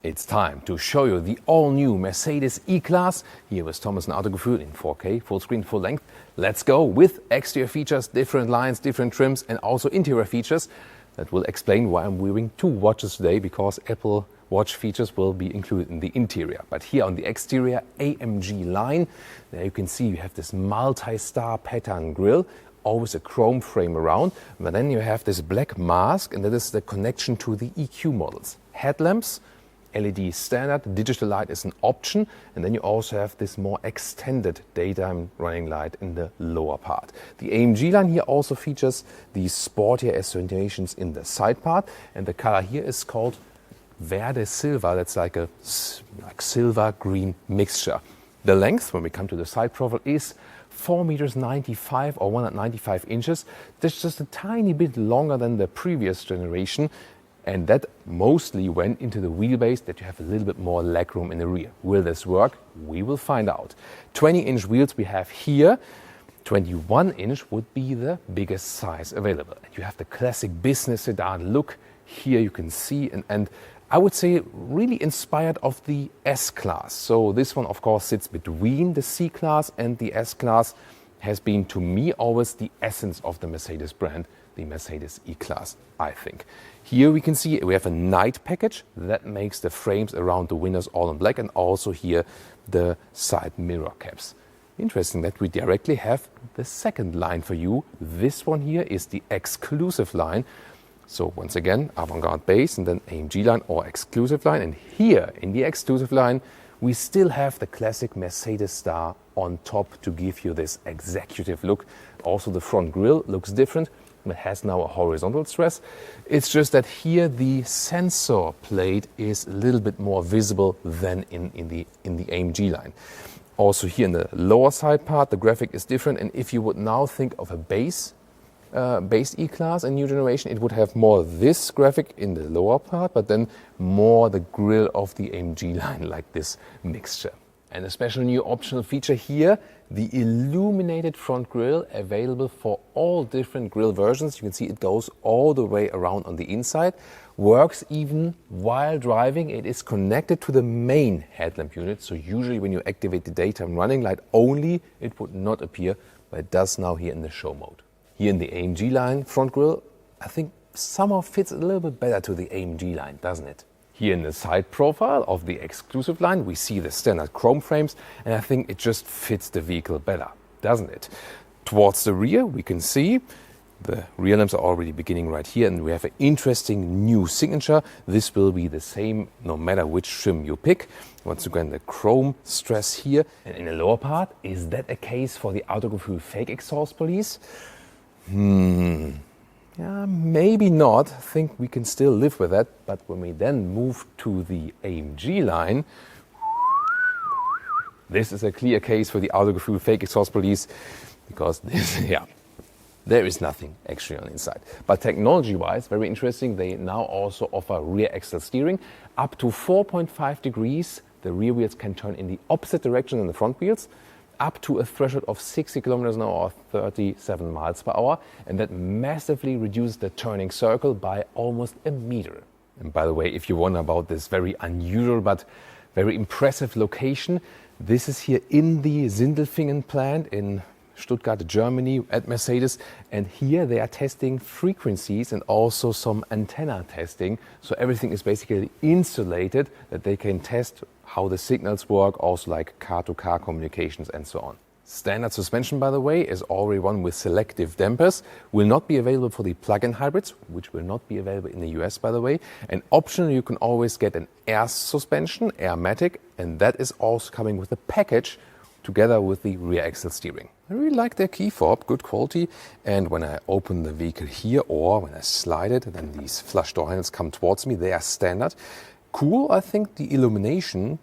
It's time to show you the all-new Mercedes E Class here with Thomas and Autogefühl in 4K, full screen, full length. Let's go with exterior features, different lines, different trims, and also interior features that will explain why I'm wearing two watches today, because Apple Watch features will be included in the interior. But here on the exterior, AMG Line, there you can see you have this multi-star pattern grille, always a chrome frame around, but then you have this black mask, and that is the connection to the EQ models. Headlamps, LED standard, digital light is an option, and then you also have this more extended daytime running light in the lower part. The AMG line here also features these sportier accentuations in the side part, and the color here is called Verde Silver. That's like a silver green mixture. The length, when we come to the side profile, is 4 meters 95 or 195 inches. That's just a tiny bit longer than the previous generation. And that mostly went into the wheelbase, that you have a little bit more legroom in the rear. Will this work? We will find out. 20-inch wheels we have here. 21-inch would be the biggest size available. And you have the classic business sedan look. Here you can see, and I would say really inspired of the S-Class. So this one, of course, sits between the C-Class and the S-Class. Has been, to me, always the essence of the Mercedes brand, the Mercedes E-Class, I think. Here we can see we have a night package that makes the frames around the windows all in black, and also here the side mirror caps. Interesting that we directly have the second line for you. This one here is the exclusive line. So once again, avant-garde base and then AMG line or exclusive line. And here in the exclusive line, we still have the classic Mercedes star on top to give you this executive look. Also the front grille looks different. It has now a horizontal stress. It's just that here the sensor plate is a little bit more visible than in the AMG line. Also here in the lower side part, the graphic is different. And if you would now think of a base E-Class in new generation, it would have more this graphic in the lower part, but then more the grille of the AMG line, like this mixture. And a special new optional feature here, the illuminated front grille, available for all different grille versions. You can see it goes all the way around on the inside. Works even while driving. It is connected to the main headlamp unit. So usually when you activate the daytime running light only, it would not appear, but it does now here in the show mode. Here in the AMG line front grille, I think somehow fits a little bit better to the AMG line, doesn't it? Here in the side profile of the exclusive line, we see the standard chrome frames, and I think it just fits the vehicle better, doesn't it? Towards the rear, we can see the rear lamps are already beginning right here, and we have an interesting new signature. This will be the same no matter which trim you pick. Once again, the chrome stress here. And in the lower part, is that a case for the Autogefühl fake exhaust police? Yeah, maybe not. I think we can still live with that. But when we then move to the AMG line, this is a clear case for the Autogefühl fake exhaust police, because this, there is nothing actually on the inside. But technology-wise, very interesting, they now also offer rear axle steering. Up to 4.5 degrees, the rear wheels can turn in the opposite direction than the front wheels, up to a threshold of 60 kilometers an hour or 37 miles per hour, and that massively reduces the turning circle by almost a meter. And by the way, if you wonder about this very unusual but very impressive location, this is here in the Sindelfingen plant in Stuttgart, Germany, at Mercedes, and here they are testing frequencies and also some antenna testing. So everything is basically insulated, that they can test how the signals work, also like car-to-car communications and so on. Standard suspension, by the way, is already one with selective dampers. Will not be available for the plug-in hybrids, which will not be available in the US, by the way. And optional, you can always get an air suspension, Airmatic, and that is also coming with a package together with the rear axle steering. I really like their key fob, good quality. And when I open the vehicle here, or when I slide it, then these flush door handles come towards me. They are standard. Cool, I think, the illumination,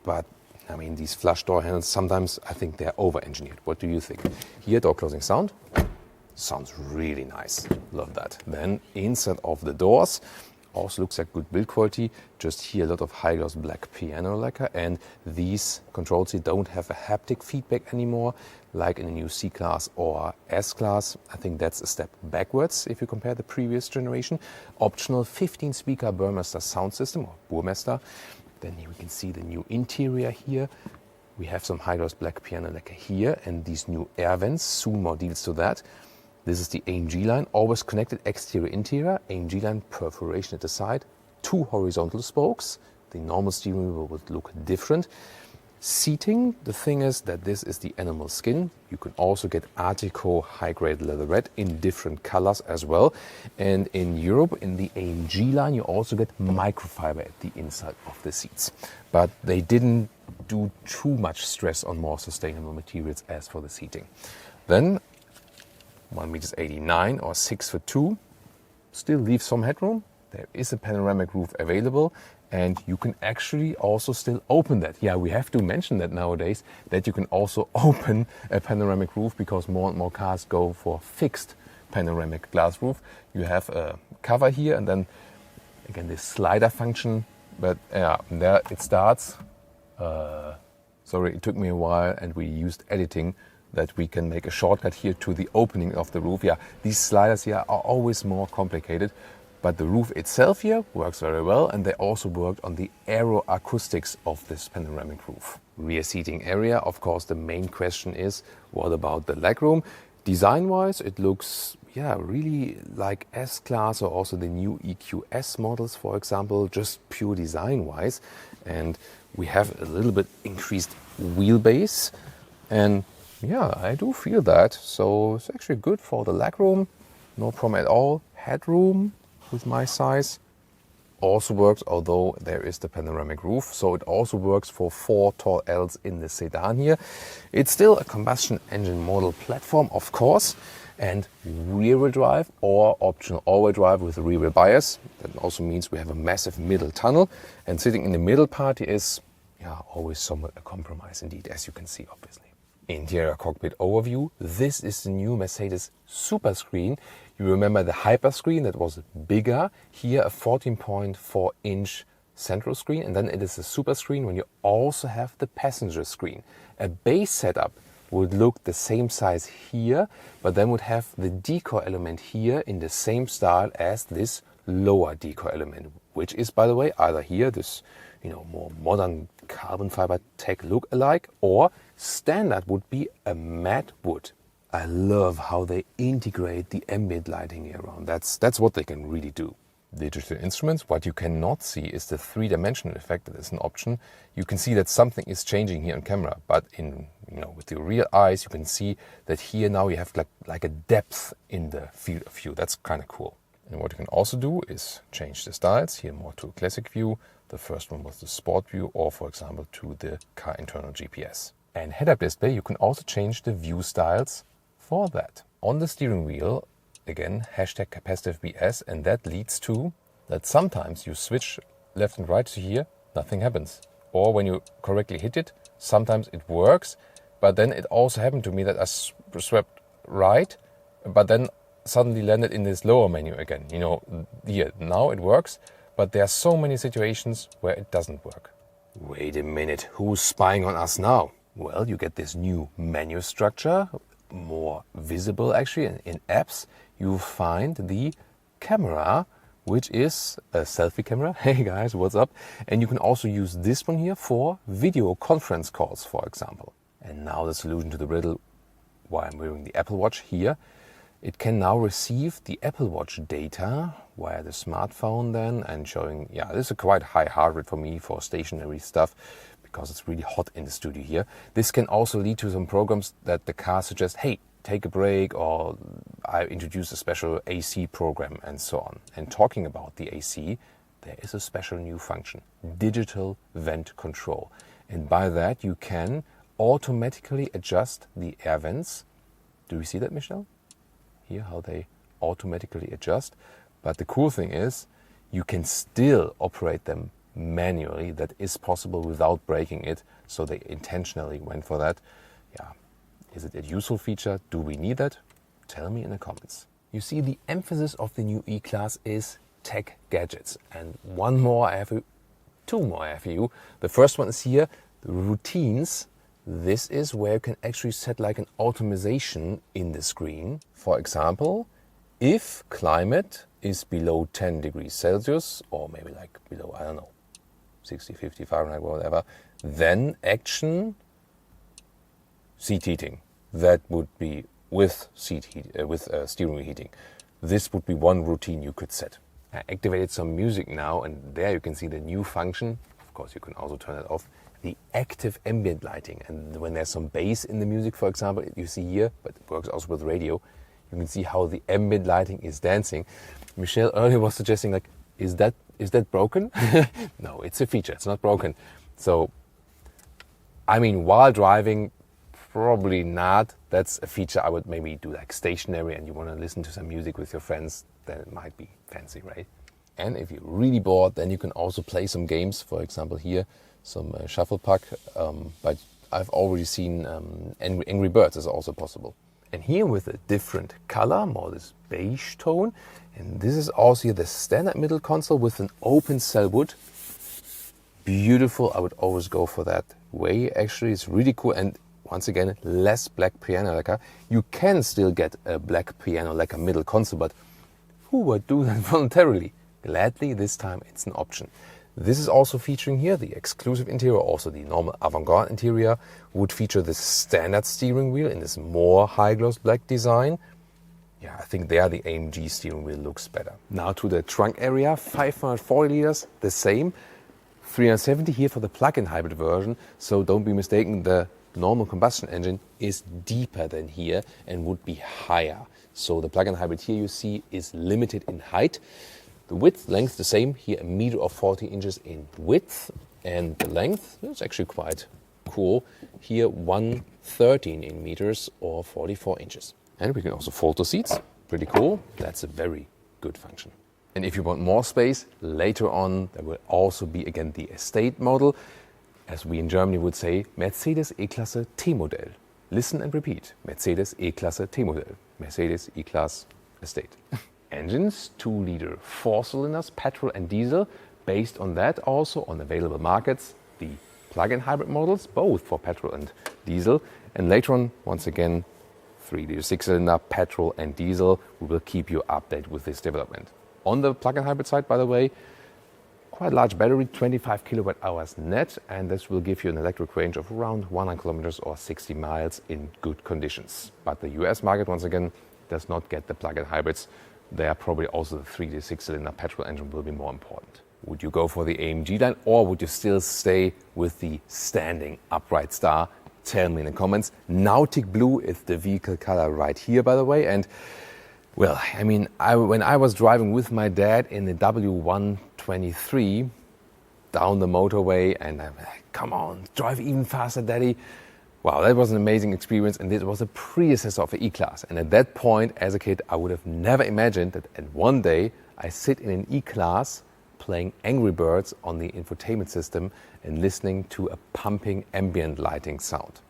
but I mean, these flush door handles, sometimes I think they're over-engineered. What do you think? Here, door closing sound. Sounds really nice. Love that. Then inside of the doors, Also looks like good build quality. Just here a lot of high gloss black piano lacquer, and these controls here don't have a haptic feedback anymore like in the new C-Class or S-Class. I think that's a step backwards if you compare the previous generation. Optional 15-speaker Burmester sound system, or Burmester. Then here we can see the new interior here. We have some high gloss black piano lacquer here and these new air vents, soon more details to that. This is the AMG line, always connected exterior-interior, AMG line perforation at the side, 2 horizontal spokes. The normal steering wheel would look different. Seating, the thing is that this is the animal skin. You can also get Artico high-grade leatherette in different colors as well. And in Europe, in the AMG line, you also get microfiber at the inside of the seats. But they didn't do too much stress on more sustainable materials as for the seating. Then 1.89 meters or 6'2", still leaves some headroom. There is a panoramic roof available, and you can actually also still open that. Yeah, we have to mention that nowadays, that you can also open a panoramic roof because more and more cars go for fixed panoramic glass roof. You have a cover here and then again this slider function, but yeah, there it starts. Sorry, it took me a while and we used editing that we can make a shortcut here to the opening of the roof. Yeah, these sliders here are always more complicated, but the roof itself here works very well, and they also worked on the aeroacoustics of this panoramic roof. Rear seating area, of course, the main question is, what about the legroom? Design-wise, it looks, yeah, really like S-Class or also the new EQS models, for example, just pure design-wise. And we have a little bit increased wheelbase, and yeah, I do feel that. So it's actually good for the legroom, no problem at all. Headroom with my size also works, although there is the panoramic roof, so it also works for 4 tall Ls in the sedan here. It's still a combustion engine model platform, of course, and rear-wheel drive or optional all-wheel drive with a rear-wheel bias. That also means we have a massive middle tunnel, and sitting in the middle part is, yeah, always somewhat a compromise indeed, as you can see, obviously. Interior cockpit overview. This is the new Mercedes Super Screen. You remember the Hyper Screen that was bigger. Here a 14.4-inch central screen, and then it is a Super Screen when you also have the passenger screen. A base setup would look the same size here, but then would have the decor element here in the same style as this lower decor element, which is, by the way, either here this, you know, more modern carbon fiber tech look alike, or standard would be a matte wood. I love how they integrate the ambient lighting here around. That's what they can really do. Digital instruments. What you cannot see is the 3-dimensional effect that is an option. You can see that something is changing here on camera, but in, you know, with your real eyes, you can see that here now you have like a depth in the field of view. That's kind of cool. And what you can also do is change the styles. Here more to a classic view. The first one was the sport view, or for example to the car internal GPS. And head-up display, you can also change the view styles for that. On the steering wheel, again, hashtag capacitive BS, and that leads to that sometimes you switch left and right to here, nothing happens. Or when you correctly hit it, sometimes it works, but then it also happened to me that I swept right, but then suddenly landed in this lower menu again. You know, here, now it works, but there are so many situations where it doesn't work. Wait a minute, who's spying on us now? Well, you get this new menu structure, more visible actually. In apps, you find the camera, which is a selfie camera. Hey guys, what's up? And you can also use this one here for video conference calls, for example. And now the solution to the riddle, why I'm wearing the Apple Watch here. It can now receive the Apple Watch data via the smartphone then, and showing, yeah, this is a quite high heart rate for me for stationary stuff because it's really hot in the studio here. This can also lead to some programs that the car suggests, hey, take a break, or I introduce a special AC program and so on. And talking about the AC, there is a special new function, digital vent control. And by that you can automatically adjust the air vents. Do you see that, Michelle? Here, how they automatically adjust. But the cool thing is, you can still operate them manually. That is possible without breaking it. So they intentionally went for that. Yeah. Is it a useful feature? Do we need that? Tell me in the comments. You see, the emphasis of the new E-Class is tech gadgets. And two more I have for you. The first one is here, the routines. This is where you can actually set like an automation in the screen. For example, if climate is below 10 degrees Celsius, or maybe like below, I don't know, 60, 50 Fahrenheit, whatever, then action seat heating. That would be with steering wheel heating. This would be one routine you could set. I activated some music now, and there you can see the new function. Of course, you can also turn it off. The active ambient lighting. And when there's some bass in the music, for example, you see here, but it works also with radio, you can see how the ambient lighting is dancing. Michelle earlier was suggesting, like, is that broken? No, it's a feature. It's not broken. So, I mean, while driving, probably not. That's a feature I would maybe do like stationary, and you want to listen to some music with your friends, then it might be fancy, right? And if you're really bored, then you can also play some games. For example, here, some shuffle puck. But I've already seen Angry Birds is also possible. And here with a different color, more this beige tone. And this is also here the standard middle console with an open cell wood. Beautiful. I would always go for that way. Actually, it's really cool. And once again, less black piano lacquer. You can still get a black piano lacquer middle console, but who would do that voluntarily? Gladly, this time it's an option. This is also featuring here the exclusive interior, also the normal avant-garde interior would feature the standard steering wheel in this more high-gloss black design. Yeah, I think there the AMG steering wheel looks better. Now to the trunk area, 540 liters, the same. 370 here for the plug-in hybrid version, so don't be mistaken, the normal combustion engine is deeper than here and would be higher. So the plug-in hybrid here you see is limited in height. The width, length the same, here 1 meter or 40 inches in width, and the length is actually quite cool. Here 113 in meters or 44 inches. And we can also fold the seats, pretty cool. That's a very good function. And if you want more space, later on there will also be again the estate model. As we in Germany would say, Mercedes E-Klasse T-Modell. Listen and repeat. Mercedes E-Klasse T-Modell. Mercedes E-Class Estate. Engines, 2-liter 4-cylinders, petrol and diesel. Based on that also on available markets, the plug-in hybrid models, both for petrol and diesel. And later on, once again, 3-liter 6-cylinder, petrol and diesel. We will keep you updated with this development. On the plug-in hybrid side, by the way, quite large battery, 25 kilowatt hours net, and this will give you an electric range of around 100 kilometers or 60 miles in good conditions. But the US market, once again, does not get the plug-in hybrids. There probably also the 3-liter 6-cylinder petrol engine will be more important. Would you go for the AMG line, or would you still stay with the standing upright star? Tell me in the comments. Nautic blue is the vehicle color right here, by the way, and well, I mean, when I was driving with my dad in the W123 down the motorway, and I'm like, come on, drive even faster, Daddy. Wow, that was an amazing experience, and this was a predecessor of the E-Class. And at that point, as a kid, I would have never imagined that at one day I sit in an E-Class playing Angry Birds on the infotainment system and listening to a pumping ambient lighting sound.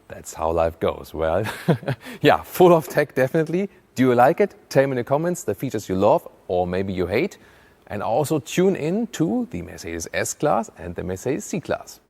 That's how life goes. Well, yeah, full of tech, definitely. Do you like it? Tell me in the comments the features you love or maybe you hate. And also tune in to the Mercedes S-Class and the Mercedes C-Class.